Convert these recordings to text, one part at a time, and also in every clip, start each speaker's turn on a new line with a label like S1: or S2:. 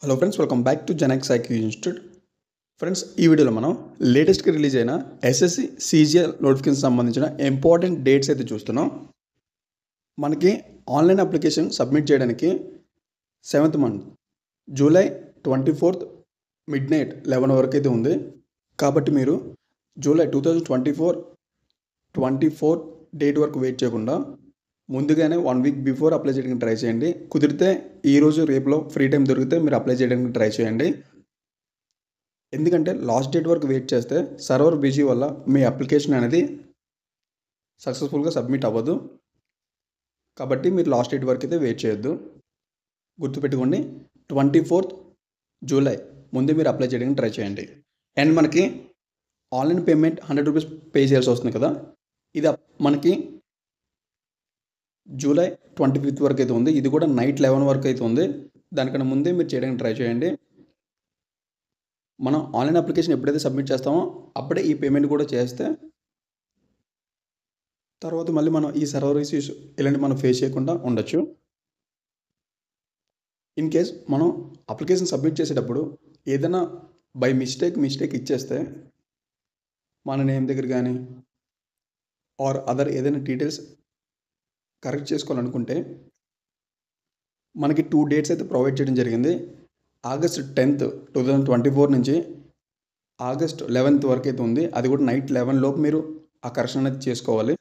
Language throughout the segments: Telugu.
S1: Hello friends, welcome back to Genex IQ institute. Friends, ఈ వీడియోలో మనం లేటెస్ట్గా రిలీజ్ అయిన ఎస్ఎస్సి సీజీఎల్ నోటిఫికేషన్ సంబంధించిన ఇంపార్టెంట్ డేట్స్ అయితే చూస్తున్నాం. మనకి ఆన్లైన్ అప్లికేషన్ సబ్మిట్ చేయడానికి 7th month July 24th mid night 11 వరకు అయితే ఉంది. కాబట్టి మీరు జూలై 2024 డేట్ వరకు వెయిట్ చేయకుండా ముందుగానే 1 వీక్ బిఫోర్ అప్లై చేయడానికి ట్రై చేయండి. కుదిరితే ఈరోజు రేపులో ఫ్రీ టైం దొరికితే మీరు అప్లై చేయడానికి ట్రై చేయండి. ఎందుకంటే లాస్ట్ డేట్ వరకు వెయిట్ చేస్తే సర్వర్ బిజీ వల్ల మీ అప్లికేషన్ అనేది సక్సెస్ఫుల్గా సబ్మిట్ అవ్వదు. కాబట్టి మీరు లాస్ట్ డేట్ వరకు అయితే వెయిట్ చేయొద్దు. గుర్తుపెట్టుకోండి, 24th జూలై ముందే మీరు అప్లై చేయడానికి ట్రై చేయండి. అండ్ మనకి ఆన్లైన్ పేమెంట్ 100 రూపీస్ పే చేయాల్సి వస్తుంది కదా, ఇది మనకి జూలై 25th వరకు అయితే ఉంది. ఇది కూడా నైట్ 11 వరకు అయితే ఉంది. దానికన్నా ముందే మీరు చేయడానికి ట్రై చేయండి. మనం ఆన్లైన్ అప్లికేషన్ ఎప్పుడైతే సబ్మిట్ చేస్తామో అప్పుడే ఈ పేమెంట్ కూడా చేస్తే తర్వాత మళ్ళీ మనం ఈ సర్వర్ ఇష్యూస్ ఇలాంటి మనం ఫేస్ చేయకుండా ఉండొచ్చు. ఇన్ కేస్ మనం అప్లికేషన్ సబ్మిట్ చేసేటప్పుడు ఏదైనా బై మిస్టేక్ ఇచ్చేస్తే మన నేమ్ దగ్గర కానీ ఆర్ అదర్ ఏదైనా డీటెయిల్స్ కరెక్ట్ చేసుకోవాలనుకుంటే మనకి 2 డేట్స్ అయితే ప్రొవైడ్ చేయడం జరిగింది. ఆగస్ట్ 10th 2024 నుంచి ఆగస్ట్ 11th వరకు అయితే ఉంది. అది కూడా నైట్ 11 లోపు మీరు ఆ కరెక్షన్ అనేది చేసుకోవాలి.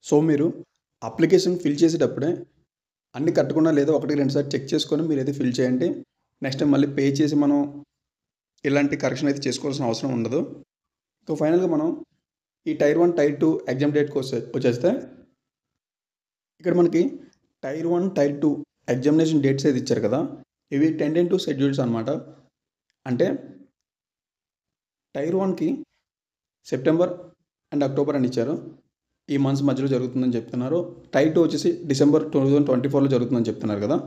S1: సో మీరు అప్లికేషన్ ఫిల్ చేసేటప్పుడే అన్ని కట్టకుండా లేదా 1-2 సార్లు చెక్ చేసుకొని మీరైతే ఫిల్ చేయండి. నెక్స్ట్ టైం మళ్ళీ పే చేసి మనం ఇలాంటి కరెక్షన్ అయితే చేసుకోవాల్సిన అవసరం ఉండదు. సో ఫైనల్గా మనం ఈ టైర్ 1 టైర్ 2 ఎగ్జామ్ డేట్కి వచ్చేస్తే ఇక్కడ మనకి టైర్ 1 టైర్ 2 ఎగ్జామినేషన్ డేట్స్ అయితే ఇచ్చారు కదా, ఇవి టెంటేటివ్ షెడ్యూల్స్ అనమాట. అంటే టైర్ 1కి సెప్టెంబర్ అండ్ అక్టోబర్ అని ఇచ్చారు. ఈ మంత్స్ మధ్యలో జరుగుతుందని చెప్తున్నారు. టైర్ 2 వచ్చేసి డిసెంబర్ 2024లో జరుగుతుందని చెప్తున్నారు కదా.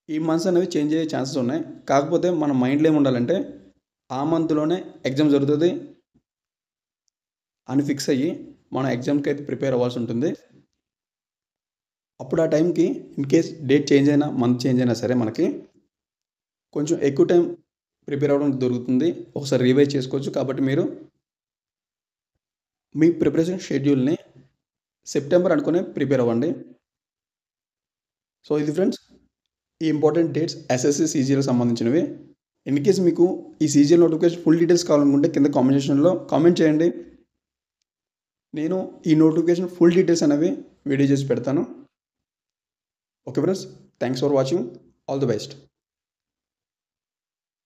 S1: ఈ మంత్స్ అనేవి చేంజ్ అయ్యే ఛాన్సెస్ ఉన్నాయి. కాకపోతే మన మైండ్లో ఏముండాలంటే ఆ మంత్లోనే ఎగ్జామ్ జరుగుతుంది అని ఫిక్స్ అయ్యి మన ఎగ్జామ్కి అయితే ప్రిపేర్ అవ్వాల్సి ఉంటుంది. అప్పుడు ఆ టైంకి ఇన్ కేస్ డేట్ చేంజ్ అయినా మంత్ చేంజ్ అయినా సరే మనకి కొంచెం ఎక్కువ టైం ప్రిపేర్ అవ్వడానికి దొరుకుతుంది. ఒకసారి రివైజ్ చేసుకోవచ్చు. కాబట్టి మీరు మీ ప్రిపరేషన్ షెడ్యూల్ని సెప్టెంబర్ అనుకునే ప్రిపేర్ అవ్వండి. సో ఇది ఫ్రెండ్స్, ఈ ఇంపార్టెంట్ డేట్స్ ఎస్ఎస్సి సీజీఎల్కి సంబంధించినవి. ఇన్ కేస్ మీకు ఈ సీజీఎల్ నోటిఫికేషన్ ఫుల్ డీటెయిల్స్ కావాలనుకుంటే కింద కామెంట్ సెక్షన్లో కామెంట్ చేయండి. నేను ఈ నోటిఫికేషన్ ఫుల్ డీటెయిల్స్ అనేవి వీడియో చేసి పెడతాను. Okay friends, thanks for watching. All the best.